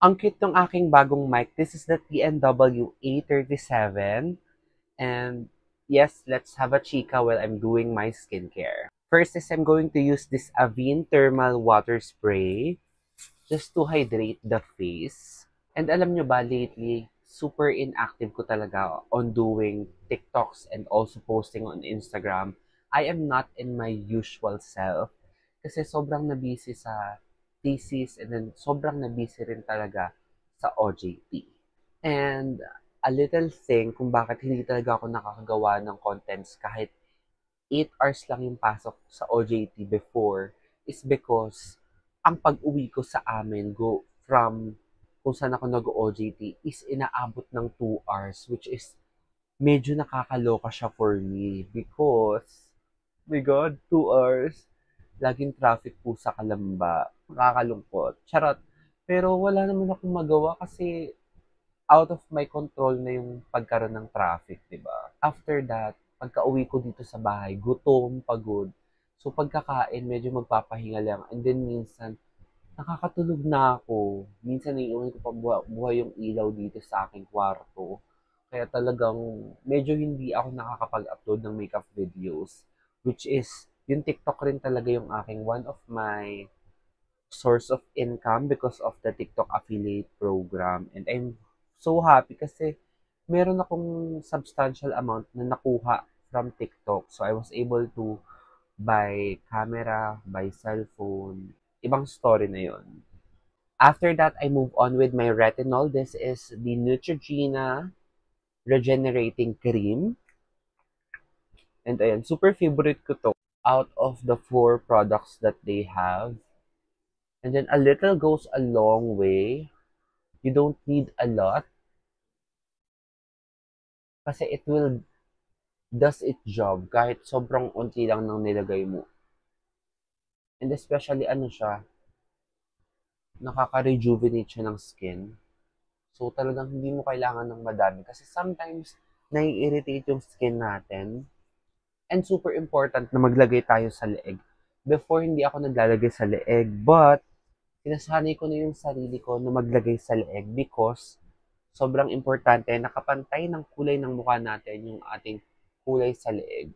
Ang cute ng aking bagong mic. This is the TNW A37. And yes, let's have a chika while I'm doing my skincare. First is I'm going to use this Avene Thermal Water Spray just to hydrate the face. And alam nyo ba, lately, super inactive ko talaga on doing TikToks and also posting on Instagram. I am not in my usual self kasi sobrang nabusy sa thesis and then sobrang nabusy rin talaga sa OJT. And a little thing kung bakit hindi talaga ako nakakagawa ng contents kahit 8 hours lang yung pasok sa OJT before is because ang pag-uwi ko sa amin go from kung saan ako nag-OJT is inaabot ng 2 hours, which is medyo nakakaloka siya for me because my God, 2 hours. Laging traffic po sa Kalamba. Nakakalungkot. Charot. Pero wala naman akong magawa kasi out of my control na yung pagkaroon ng traffic, di ba? After that, pagka-uwi ko dito sa bahay, gutom, pagod. So pagkakain, medyo magpapahinga lang. And then minsan, nakakatulog na ako. Minsan naiiwan ko pa buhay yung ilaw dito sa aking kwarto. Kaya talagang medyo hindi ako nakakapag-upload ng makeup videos. Which is, yung TikTok rin talaga yung aking one of my source of income because of the TikTok affiliate program. And I'm so happy kasi meron akong substantial amount na nakuha from TikTok. So I was able to buy camera, buy cellphone. Ibang story na yon. After that, I move on with my retinol. This is the Neutrogena Regenerating Cream. And ayan, super favorite ko to out of the 4 products that they have. And then a little goes a long way. You don't need a lot kasi it will does its job kahit sobrang unti lang ng nilagay mo. And especially ano siya, nakaka-rejuvenate siya ng skin. So talagang hindi mo kailangan ng madami kasi sometimes nai-irritate yung skin natin. And super important na maglagay tayo sa leeg. Before hindi ako naglalagay sa leeg, but sinasanay ko na yung sarili ko na maglagay sa leeg because sobrang importante, nakapantay ng kulay ng mukha natin yung ating kulay sa leeg.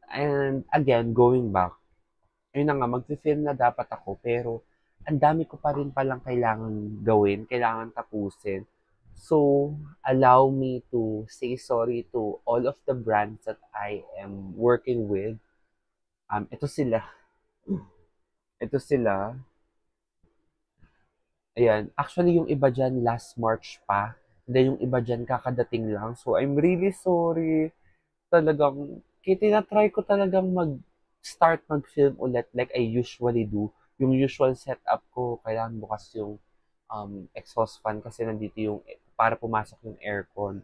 And again, going back, yun na nga, mag-film na dapat ako, pero ang dami ko pa rin palang kailangan gawin, kailangan tapusin. So, allow me to say sorry to all of the brands that I am working with. Ito sila. Ito sila. Ayan. Actually, yung iba dyan last March pa. Then yung iba dyan kakadating lang. So, I'm really sorry. Talagang, kaya tinatry ko talagang mag-start mag-film ulit like I usually do. Yung usual setup ko, kailangan bukas yung exhaust fan kasi nandito yung, para pumasok yung aircon.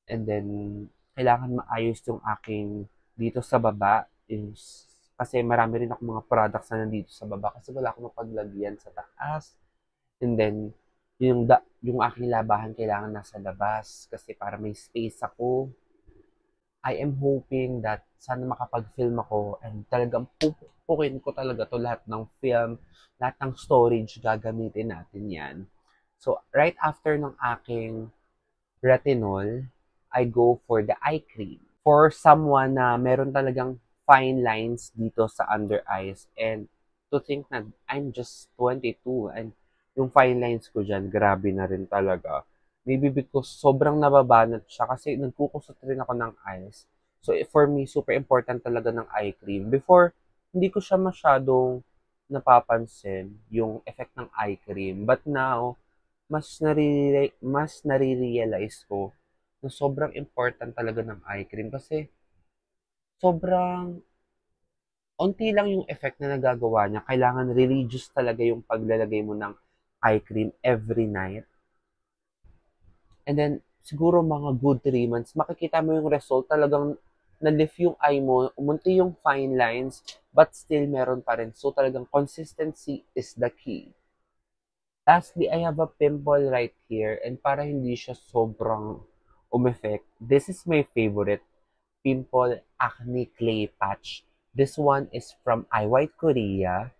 And then, kailangan maayos yung aking dito sa baba. Is, kasi marami rin ako mga products na nandito sa baba kasi wala akong mapaglagyan sa taas. And then, yung aking labahan kailangan nasa labas kasi para may space ako. I am hoping that sana makapag-film ako and talagang pupukin ko talaga to lahat ng film, lahat ng storage gagamitin natin yan. So, right after ng aking retinol, I go for the eye cream. For someone na meron talagang fine lines dito sa under eyes and to think na I'm just 22 and yung fine lines ko dyan, grabe na rin talaga. Maybe because sobrang nababanat siya kasi nagkukusot rin ako ng eyes. So for me, super important talaga ng eye cream. Before, hindi ko siya masyadong napapansin yung effect ng eye cream. But now, mas nare-realize ko na sobrang important talaga ng eye cream kasi sobrang onti lang yung effect na nagagawa niya. Kailangan religious talaga yung paglalagay mo ng eye cream every night. And then, siguro mga good 3 months, makikita mo yung result. Talagang na-lift yung eye mo, umunti yung fine lines, but still meron pa rin. So talagang consistency is the key. Lastly, I have a pimple right here and para hindi siya sobrang umeffect, this is my favorite pimple acne clay patch. This one is from iWhite Korea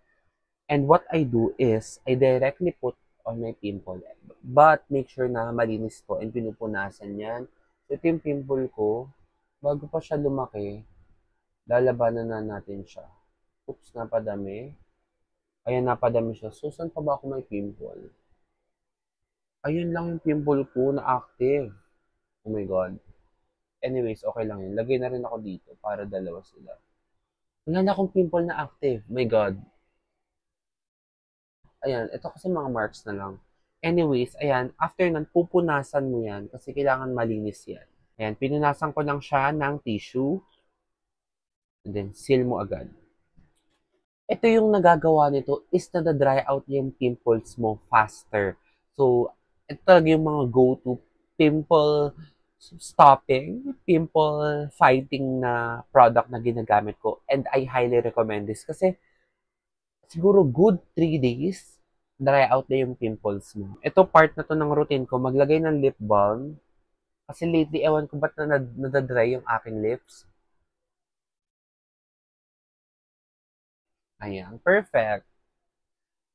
And what I do is, I directly put on my pimple. But, make sure na malinis ko and pinupunasan yan. So, ito yung pimple ko. Bago pa siya lumaki, lalabanan na natin siya. Oops, napadami. Ayan, napadami siya. So, saan pa ba ako may pimple? Ayun lang yung pimple ko na active. Oh my God. Anyways, okay lang yun. Lagay na rin ako dito para dalawa sila. Wala na akong pimple na active. My God. Ayan, ito kasi mga marks na lang. Anyways, ayan, after nun, pupunasan mo yan kasi kailangan malinis yan. Ayan, pinunasan ko lang siya ng tissue. And then, seal mo agad. Ito yung nagagawa nito is na dry out yung pimples mo faster. So, ito talaga yung mga go-to pimple stopping, pimple fighting na product na ginagamit ko. And I highly recommend this kasi siguro good 3 days, dry out na yung pimples mo. Ito part na to ng routine ko, maglagay ng lip balm. Kasi lately, ewan ko ba't nadadry yung aking lips. Ayan, perfect.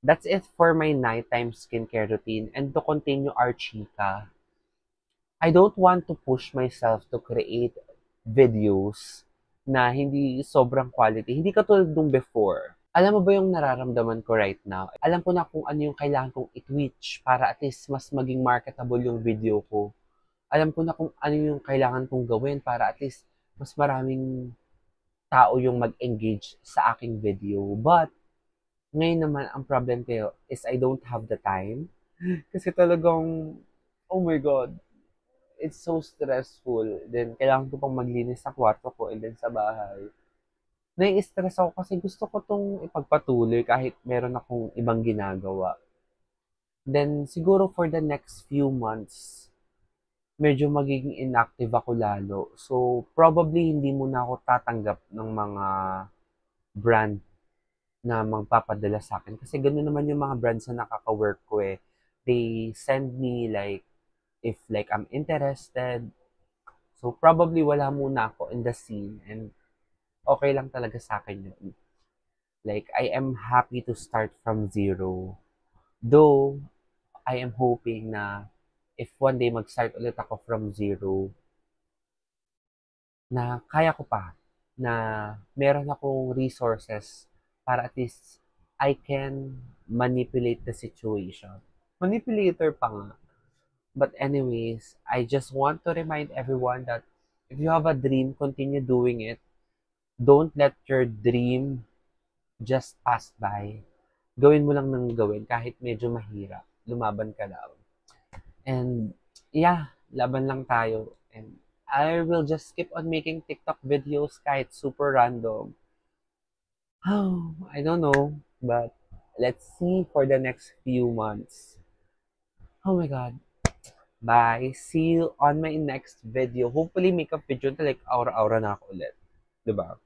That's it for my nighttime skincare routine. And to continue our chika, I don't want to push myself to create videos na hindi sobrang quality. Hindi katulad nung before. Alam mo ba yung nararamdaman ko right now? Alam ko na kung ano yung kailangan kong i-twitch para at least mas maging marketable yung video ko. Alam ko na kung ano yung kailangan kong gawin para at least mas maraming tao yung mag-engage sa aking video. But, ngayon naman, ang problem ko is I don't have the time. Kasi talagang, oh my God, it's so stressful. Then, kailangan ko pang maglinis sa kwarto ko and then sa bahay. Nai-stress ako kasi gusto ko tong ipagpatuloy kahit meron akong ibang ginagawa. Then, siguro for the next few months, medyo magiging inactive ako lalo. So, probably hindi muna ako tatanggap ng mga brand na magpapadala sa akin. Kasi gano'n naman yung mga brands na nakaka-work ko eh. They send me like, if like I'm interested. So, probably wala muna ako in the scene and okay lang talaga sa akin yun. Like, I am happy to start from zero. Though, I am hoping na if one day mag-start ulit ako from zero, na kaya ko pa, na meron akong resources para at least I can manipulate the situation. Manipulator pa nga. But anyways, I just want to remind everyone that if you have a dream, continue doing it. Don't let your dream just pass by. Gawin mo lang ng gawin kahit medyo mahirap. Lumaban ka lang. And yeah, laban lang tayo. And I will just keep on making TikTok videos kahit super random. Oh, I don't know, but let's see for the next few months. Oh my God. Bye. See you on my next video. Hopefully, makeup video na like aura-aura na ako ulit. Diba?